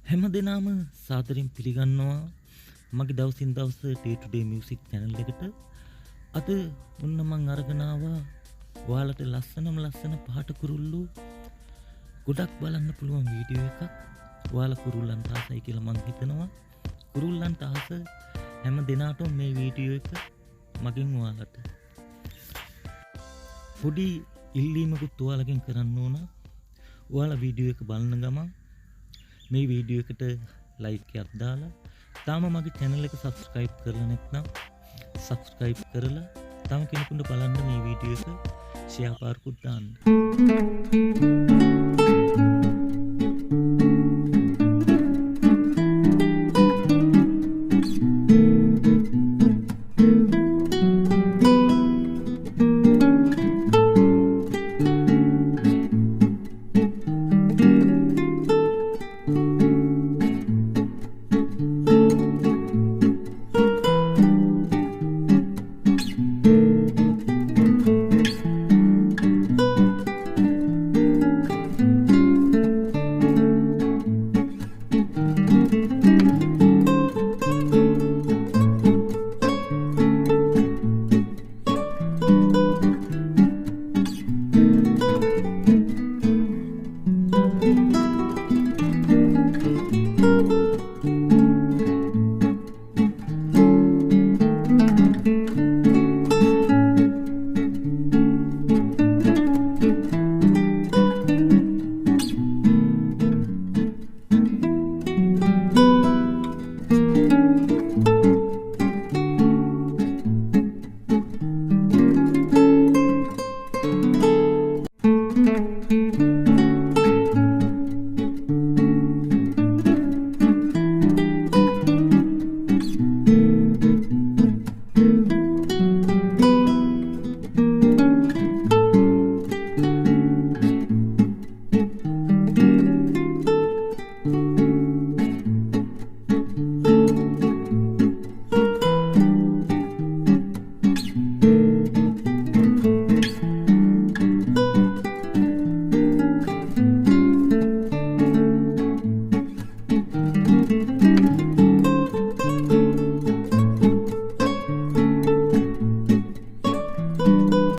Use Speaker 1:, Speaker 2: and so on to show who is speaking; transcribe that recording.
Speaker 1: හැම දෙනාම සාදරයෙන් පිළිගන්නවා මගේ දවසින් දවස day to day music channel එකට. අද ඔන්න මං අරගෙන ආවා ඔයාලට ලස්සන පාට කුරුල්ලු ගොඩක් බලන්න පුළුවන් වීඩියෝ එකක්. ඔයාලා කුරුල්ලන්ට ආසයි කියලා මං හිතනවා. කුරුල්ලන්ට ආස හැම දිනාටම මේ වීඩියෝ එක මගෙන් ඔයාලට පොඩි ඉල්ලීමකුත් ඔයාලගෙන් කරන්න ඕන. ඔයාලා වීඩියෝ එක බලන ගමන් මේ වීඩියෝ එකට ලයික් එකක් දාලා තාම මගේ channel එක subscribe කරලා නැත්නම් subscribe කරලා තම කෙනෙකුට බලන්න මේ වීඩියෝ එක share පාරකුත් දාන්න.